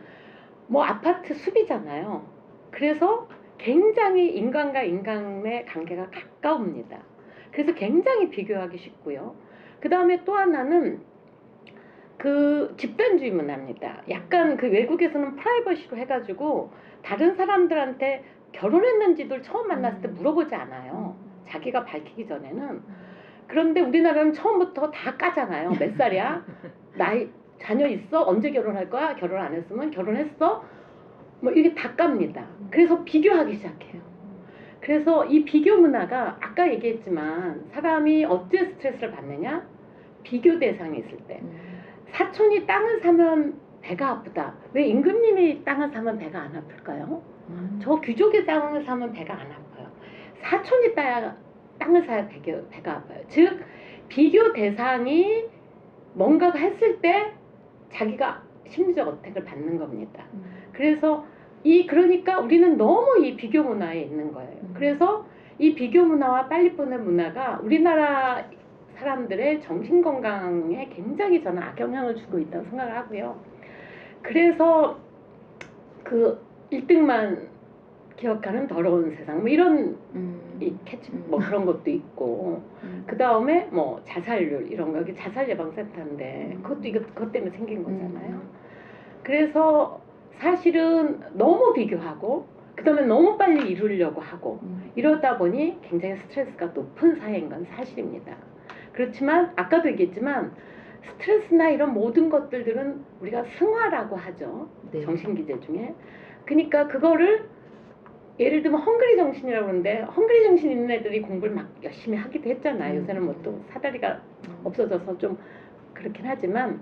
뭐 아파트 숲이잖아요. 그래서 굉장히 인간과 인간의 관계가 가까웁니다. 그래서 굉장히 비교하기 쉽고요. 그 다음에 또 하나는 그 집단주의 문화입니다. 약간 그 외국에서는 프라이버시로 해가지고 다른 사람들한테 결혼했는지도 처음 만났을 때 물어보지 않아요. 자기가 밝히기 전에는. 그런데 우리나라는 처음부터 다 까잖아요. 몇 살이야? 나이, 자녀 있어? 언제 결혼할 거야? 결혼 안 했으면 결혼했어? 뭐 이게 다 깝니다. 그래서 비교하기 시작해요. 그래서 이 비교 문화가 아까 얘기했지만 사람이 어째 스트레스를 받느냐? 비교 대상이 있을 때. 사촌이 땅을 사면 배가 아프다. 왜 임금님이 땅을 사면 배가 안 아플까요? 저 귀족의 땅을 사면 배가 안 아파요. 사촌이 땅을 사야 배가 아파요. 즉 비교 대상이 뭔가가 했을 때 자기가 심리적 어택을 받는 겁니다. 그래서 그러니까 우리는 너무 이 비교 문화에 있는 거예요. 그래서 이 비교 문화와 빨리보내 문화가 우리나라 사람들의 정신건강에 굉장히 저는 악영향을 주고 있다고 생각을 하고요. 그래서 그 1등만 기억하는 더러운 세상 뭐 이런 이 캐치 뭐 그런 것도 있고 그 다음에 뭐 자살률 이런 거 여기 자살 예방센터인데 그것 때문에 생긴 거잖아요. 그래서 사실은 너무 비교하고 그 다음에 너무 빨리 이루려고 하고 이러다 보니 굉장히 스트레스가 높은 사회인 건 사실입니다. 그렇지만 아까도 얘기했지만 스트레스나 이런 모든 것들은 우리가 승화라고 하죠.
네.
정신기제 중에. 그러니까 그거를 예를 들면 헝그리 정신이라고 그러는데 헝그리 정신 있는 애들이 공부를 막 열심히 하기도 했잖아요. 요새는 뭐 또 사다리가 없어져서 좀 그렇긴 하지만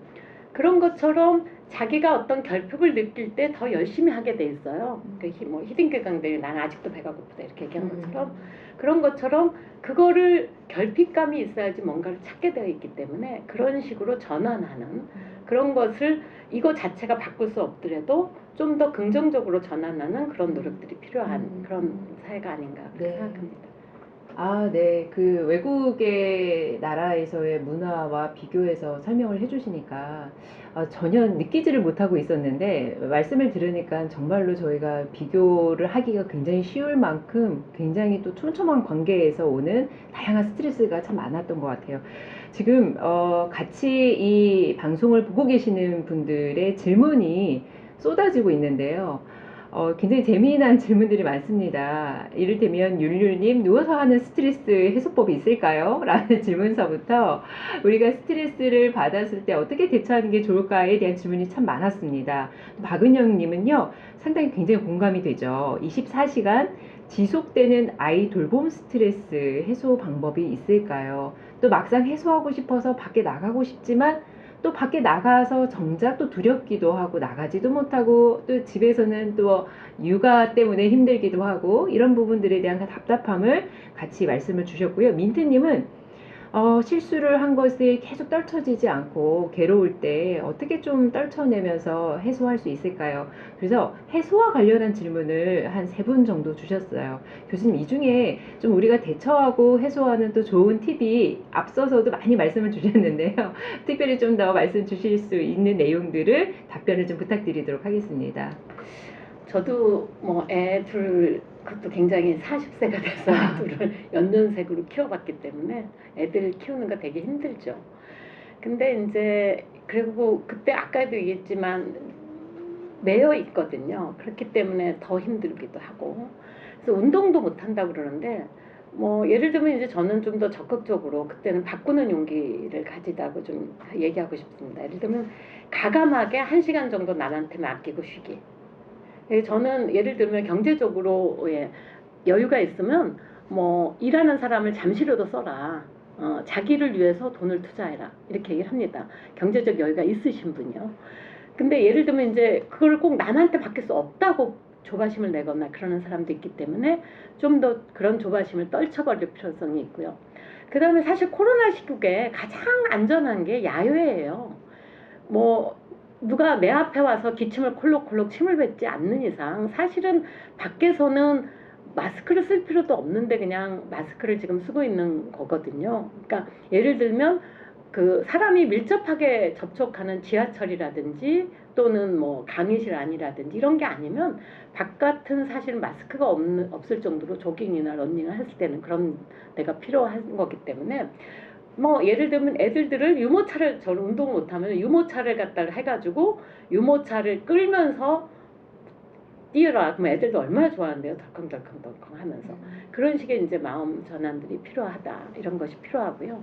그런 것처럼 자기가 어떤 결핍을 느낄 때 더 열심히 하게 돼 있어요. 뭐 히딩크 강들이 난 아직도 배가 고프다 이렇게 얘기한 것처럼 그런 것처럼 그거를 결핍감이 있어야지 뭔가를 찾게 되어 있기 때문에 그런 식으로 전환하는 그런 것을 이거 자체가 바꿀 수 없더라도 좀 더 긍정적으로 전환하는 그런 노력들이 필요한 그런 사회가 아닌가 그렇게
네.
생각합니다.
아, 네. 그 외국의 나라에서의 문화와 비교해서 설명을 해주시니까 전혀 느끼지를 못하고 있었는데 말씀을 들으니까 정말로 저희가 비교를 하기가 굉장히 쉬울 만큼 굉장히 또 촘촘한 관계에서 오는 다양한 스트레스가 참 많았던 것 같아요. 지금 같이 이 방송을 보고 계시는 분들의 질문이 쏟아지고 있는데요. 굉장히 재미난 질문들이 많습니다. 이를테면 율율님, 누워서 하는 스트레스 해소법이 있을까요? 라는 질문서부터 우리가 스트레스를 받았을 때 어떻게 대처하는 게 좋을까에 대한 질문이 참 많았습니다. 박은영님은요, 상당히 굉장히 공감이 되죠. 24시간 지속되는 아이 돌봄 스트레스 해소 방법이 있을까요? 또 막상 해소하고 싶어서 밖에 나가고 싶지만 또 밖에 나가서 정작 또 두렵기도 하고 나가지도 못하고 또 집에서는 또 육아 때문에 힘들기도 하고 이런 부분들에 대한 답답함을 같이 말씀을 주셨고요. 민트님은 실수를 한 것에 계속 떨쳐지지 않고 괴로울 때 어떻게 좀 떨쳐내면서 해소할 수 있을까요? 그래서 해소와 관련한 질문을 한 3분 정도 주셨어요. 교수님, 이 중에 좀 우리가 대처하고 해소하는 또 좋은 팁이 앞서서도 많이 말씀을 주셨는데요. 특별히 좀 더 말씀 주실 수 있는 내용들을 답변을 좀 부탁드리도록 하겠습니다.
저도 뭐 애 둘, 그것도 굉장히 40세가 돼서 애 둘을 연년생으로 키워봤기 때문에 애들 키우는 거 되게 힘들죠. 근데 이제 그리고 그때 아까도 얘기했지만 매여 있거든요. 그렇기 때문에 더 힘들기도 하고. 그래서 운동도 못 한다고 그러는데 뭐 예를 들면 이제 저는 좀 더 적극적으로 그때는 바꾸는 용기를 가지다고 좀 얘기하고 싶습니다. 예를 들면 가감하게 1시간 정도 남한테 맡기고 쉬기. 저는 예를 들면 경제적으로 여유가 있으면 뭐 일하는 사람을 잠시라도 써라. 자기를 위해서 돈을 투자해라. 이렇게 얘기를 합니다. 경제적 여유가 있으신 분이요. 근데 예를 들면 이제 그걸 꼭 남한테 맡길 수 없다고 조바심을 내거나 그러는 사람도 있기 때문에 좀 더 그런 조바심을 떨쳐버릴 필요성이 있고요. 그 다음에 사실 코로나 시국에 가장 안전한 게 야외예요. 뭐 누가 내 앞에 와서 기침을 콜록콜록 침을 뱉지 않는 이상 사실은 밖에서는 마스크를 쓸 필요도 없는데 그냥 마스크를 지금 쓰고 있는 거거든요. 그러니까 예를 들면 그 사람이 밀접하게 접촉하는 지하철이라든지 또는 뭐 강의실 안이라든지 이런 게 아니면 바깥은 사실 마스크가 없을 정도로 조깅이나 러닝을 했을 때는 그런 데가 필요한 거기 때문에 뭐 예를 들면 애들을 유모차를 저는 운동 못하면 유모차를 갖다가 해가지고 유모차를 끌면서 뛰어라. 그럼 애들도 얼마나 좋아하는데요. 덜컹덜컹 하면서 그런 식의 이제 마음 전환들이 필요하다. 이런 것이 필요하고요.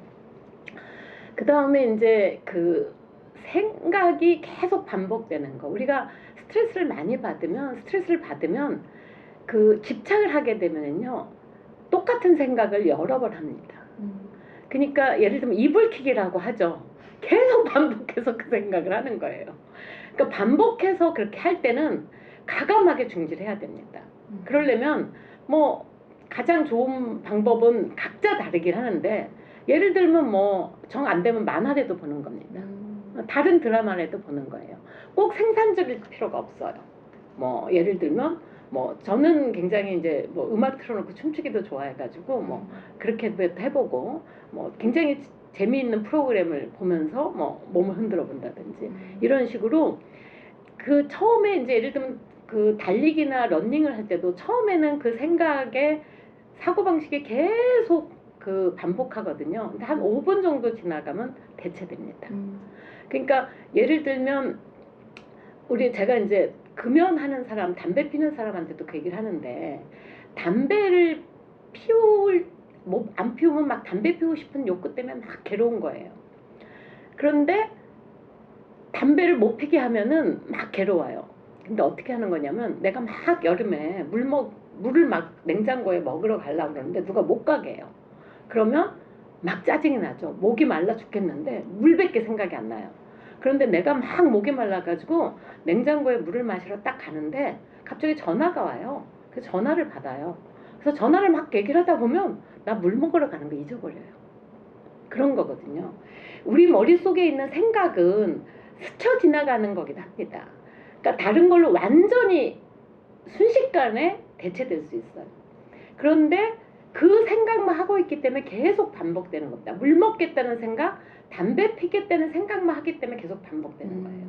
그 다음에 이제 그 생각이 계속 반복되는 거. 우리가 스트레스를 받으면 그 집착을 하게 되면요 똑같은 생각을 여러 번 합니다. 그러니까 예를 들면 이불킥이라고 하죠. 계속 반복해서 그 생각을 하는 거예요. 그러니까 반복해서 그렇게 할 때는 가감하게 중지해야 됩니다. 그러려면 뭐 가장 좋은 방법은 각자 다르긴 하는데 예를 들면 뭐 정 안 되면 만화라도 보는 겁니다. 다른 드라마라도 보는 거예요. 꼭 생산적일 필요가 없어요. 뭐 예를 들면 뭐 저는 굉장히 이제 뭐 음악 틀어놓고 춤추기도 좋아해가지고 뭐 그렇게도 해보고 뭐 굉장히 재미있는 프로그램을 보면서 뭐 몸을 흔들어 본다든지 이런 식으로 그 처음에 이제 예를 들면 그 달리기나 러닝을 할 때도 처음에는 그 생각에 사고방식이 계속 그 반복하거든요. 근데 한 5분 정도 지나가면 대체됩니다. 그러니까 예를 들면 제가 이제 금연하는 사람, 담배 피는 사람한테도 그 얘기를 하는데 담배를 안 피우면 막 담배 피우고 싶은 욕구 때문에 막 괴로운 거예요. 그런데 담배를 못 피게 하면은 막 괴로워요. 근데 어떻게 하는 거냐면 내가 막 여름에 물을 막 냉장고에 먹으러 가려고 그러는데 누가 못 가게 해요. 그러면 막 짜증이 나죠. 목이 말라 죽겠는데 물밖에 생각이 안 나요. 그런데 내가 막 목이 말라가지고 냉장고에 물을 마시러 딱 가는데 갑자기 전화가 와요. 그래서 전화를 받아요. 그래서 전화를 막 얘기를 하다 보면 나 물 먹으러 가는 거 잊어버려요. 그런 거거든요. 우리 머릿속에 있는 생각은 스쳐 지나가는 거긴 합니다. 그러니까 다른 걸로 완전히 순식간에 대체될 수 있어요. 그런데 그 생각만 하고 있기 때문에 계속 반복되는 겁니다. 물 먹겠다는 생각, 담배 피겠다는 생각만 하기 때문에 계속 반복되는 거예요.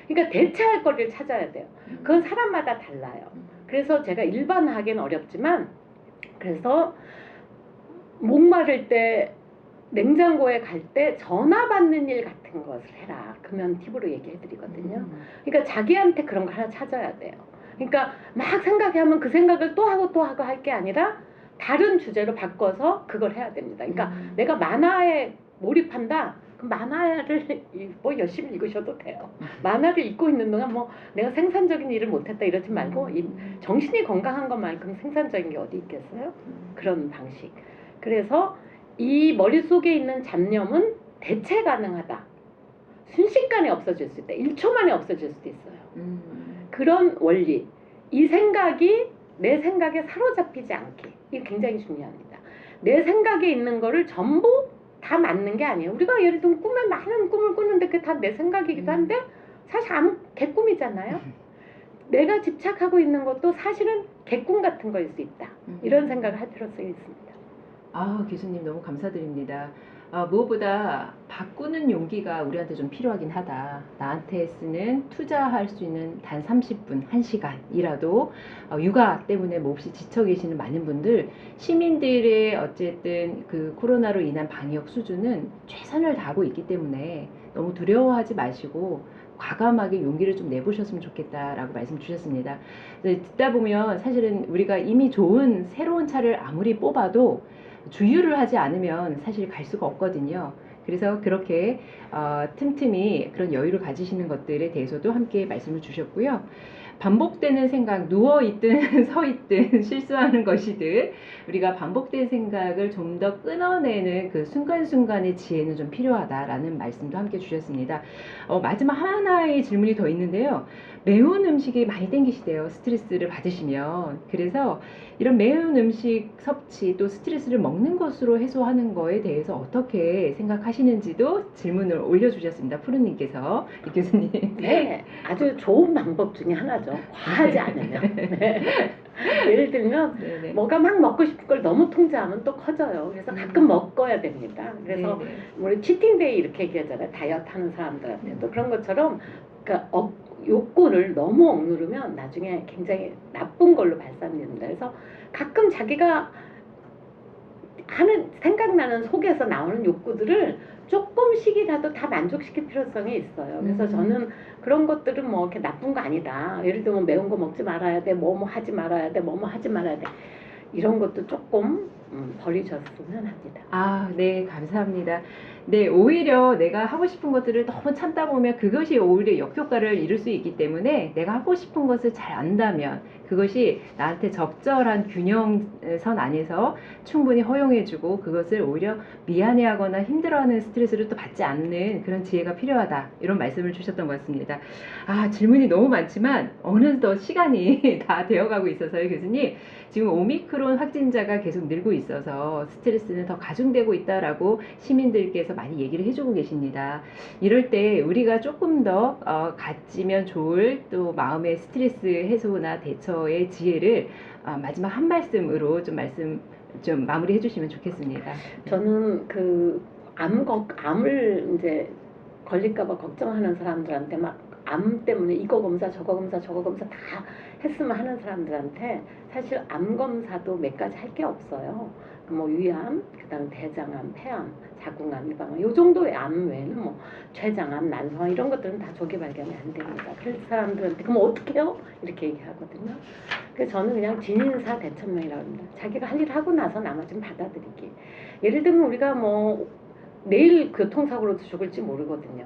그러니까 대체할 거리를 찾아야 돼요. 그건 사람마다 달라요. 그래서 제가 일반화하기는 어렵지만, 그래서 목마를 때 냉장고에 갈 때 전화 받는 일 같은 것을 해라. 금연 팁으로 얘기해 드리거든요. 그러니까 자기한테 그런 거 하나 찾아야 돼요. 그러니까 막 생각하면 그 생각을 또 하고 또 하고 할 게 아니라 다른 주제로 바꿔서 그걸 해야 됩니다. 그러니까 내가 만화에 몰입한다. 그럼 만화를 뭐 열심히 읽으셔도 돼요. 만화를 읽고 있는 동안 뭐 내가 생산적인 일을 못했다 이러지 말고 정신이 건강한 것만큼 생산적인 게 어디 있겠어요? 그런 방식. 그래서 이 머릿속에 있는 잡념은 대체 가능하다. 순식간에 없어질 수 있다. 1초 만에 없어질 수도 있어요. 그런 원리. 이 생각이 내 생각에 사로잡히지 않게. 이게 굉장히 중요합니다. 내 생각에 있는 거를 전부 다 맞는 게 아니에요. 우리가 예를 들면 꿈에 많은 꿈을 꾸는데 그게 다 내 생각이기도 한데 사실 아무 개꿈이잖아요. 내가 집착하고 있는 것도 사실은 개꿈 같은 거일 수 있다. 이런 생각을 할 필요성이 있습니다.
아, 교수님 너무 감사드립니다. 무엇보다 바꾸는 용기가 우리한테 좀 필요하긴 하다. 나한테 쓰는 투자할 수 있는 단 30분, 1시간이라도 육아 때문에 몹시 지쳐 계시는 많은 분들, 시민들의 어쨌든 그 코로나로 인한 방역 수준은 최선을 다하고 있기 때문에 너무 두려워하지 마시고 과감하게 용기를 좀 내보셨으면 좋겠다라고 말씀 주셨습니다. 듣다 보면 사실은 우리가 이미 좋은 새로운 차를 아무리 뽑아도 주유를 하지 않으면 사실 갈 수가 없거든요. 그래서 그렇게 틈틈이 그런 여유를 가지시는 것들에 대해서도 함께 말씀을 주셨고요. 반복되는 생각, 누워있든 서있든 실수하는 것이든 우리가 반복된 생각을 좀 더 끊어내는 그 순간순간의 지혜는 좀 필요하다라는 말씀도 함께 주셨습니다. 마지막 하나의 질문이 더 있는데요. 매운 음식이 많이 땡기시대요. 스트레스를 받으시면. 그래서 이런 매운 음식 섭취 또 스트레스를 먹는 것으로 해소하는 거에 대해서 어떻게 생각하시는지도 질문을 올려주셨습니다. 푸른님께서. 이 교수님.
네, 아주 좋은 방법 중에 하나죠. 과하지 않으면. 네. 예를 들면
네네.
뭐가 막 먹고 싶은 걸 너무 통제하면 또 커져요. 그래서 가끔 먹어야 됩니다. 그래서
네네.
우리 치팅데이 이렇게 얘기하잖아요. 다이어트 하는 사람들한테도 그런 것처럼 그러니까 욕구를 너무 억누르면 나중에 굉장히 나쁜 걸로 발산됩니다. 그래서 가끔 자기가 하는 생각나는 속에서 나오는 욕구들을 조금씩이라도 다 만족시킬 필요성이 있어요. 그래서 저는 그런 것들은 뭐 이렇게 나쁜 거 아니다. 예를 들면 매운 거 먹지 말아야 돼, 뭐뭐 하지 말아야 돼, 뭐뭐 하지 말아야 돼. 이런 것도 조금 버리셨으면 합니다.
아, 네, 감사합니다. 네, 오히려 내가 하고 싶은 것들을 너무 참다 보면 그것이 오히려 역효과를 이룰 수 있기 때문에 내가 하고 싶은 것을 잘 안다면 그것이 나한테 적절한 균형선 안에서 충분히 허용해주고 그것을 오히려 미안해하거나 힘들어하는 스트레스를 또 받지 않는 그런 지혜가 필요하다. 이런 말씀을 주셨던 것 같습니다. 아, 질문이 너무 많지만 어느덧 시간이 다 되어가고 있어서요, 교수님. 지금 오미크론 확진자가 계속 늘고 있어서 스트레스는 더 가중되고 있다라고 시민들께서 많이 얘기를 해주고 계십니다. 이럴 때 우리가 조금 더 가지면 좋을 또 마음의 스트레스 해소나 대처의 지혜를 마지막 한 말씀으로 좀 마무리해 주시면 좋겠습니다.
저는 그 암을 이제 걸릴까봐 걱정하는 사람들한테 막 암 때문에 이거 검사 저거 검사 저거 검사 다 했으면 하는 사람들한테 사실 암 검사도 몇 가지 할 게 없어요. 뭐 위암, 그다음 대장암, 폐암, 자궁암, 유방암 요 정도의 암 외에는 뭐 췌장암, 난소암 이런 것들은 다 조기 발견이 안 됩니다. 그래서 사람들한테 그럼 어떻게 해요? 이렇게 얘기하거든요. 그래서 저는 그냥 진인사 대천명이라고 합니다. 자기가 할 일 하고 나서 나머지는 받아들이기. 예를 들면 우리가 뭐 내일 교통사고로도 죽을지 모르거든요.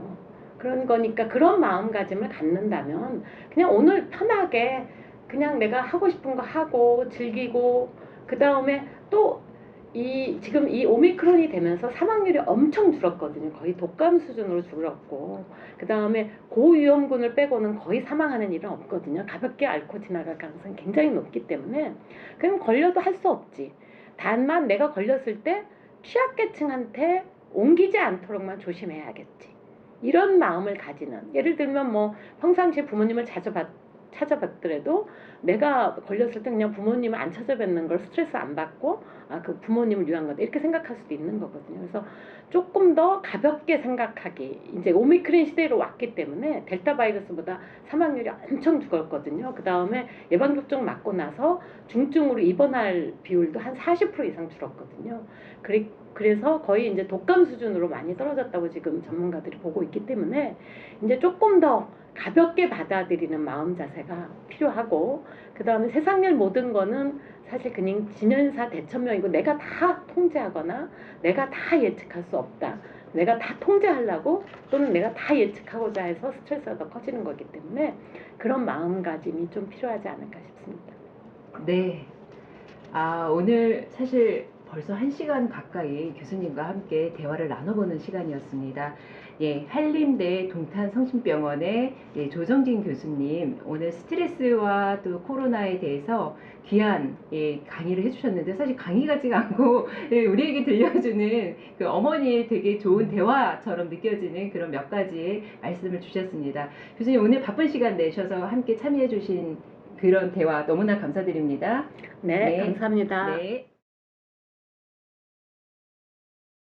그런 거니까 그런 마음가짐을 갖는다면 그냥 오늘 편하게 그냥 내가 하고 싶은 거 하고 즐기고 그 다음에 또 지금 이 오미크론이 되면서 사망률이 엄청 줄었거든요. 거의 독감 수준으로 줄었고 그 다음에 고위험군을 빼고는 거의 사망하는 일은 없거든요. 가볍게 앓고 지나갈 가능성이 굉장히 높기 때문에 그냥 걸려도 할 수 없지. 다만 내가 걸렸을 때 취약계층한테 옮기지 않도록만 조심해야겠지. 이런 마음을 가지는 예를 들면 뭐 평상시에 부모님을 자주 찾아봤더라도 내가 걸렸을 때 그냥 부모님을 안 찾아뵙는 걸 스트레스 안 받고 그 부모님을 위한 거다 이렇게 생각할 수도 있는 거거든요. 그래서 조금 더 가볍게 생각하기. 이제 오미크론 시대로 왔기 때문에 델타 바이러스보다 사망률이 엄청 죽었거든요. 그 다음에 예방접종 맞고 나서 중증으로 입원할 비율도 한 40% 이상 줄었거든요. 그래서 거의 이제 독감 수준으로 많이 떨어졌다고 지금 전문가들이 보고 있기 때문에 이제 조금 더 가볍게 받아들이는 마음 자세가 필요하고, 그 다음에 세상 일 모든 거는 사실 그냥 진연사 대천명이고 내가 다 통제하거나 내가 다 예측할 수 없다. 내가 다 통제하려고 또는 내가 다 예측하고자 해서 스트레스가 더 커지는 거기 때문에 그런 마음가짐이 좀 필요하지 않을까 싶습니다.
네. 오늘 사실 벌써 1시간 가까이 교수님과 함께 대화를 나눠보는 시간이었습니다. 예, 한림대 동탄성심병원의 조정진 교수님, 오늘 스트레스와 또 코로나에 대해서 귀한 강의를 해주셨는데, 사실 강의 같지가 않고 우리에게 들려주는 그 어머니의 되게 좋은 대화처럼 느껴지는 그런 몇 가지의 말씀을 주셨습니다. 교수님, 오늘 바쁜 시간 내셔서 함께 참여해주신 그런 대화 너무나 감사드립니다.
네, 감사합니다.
네.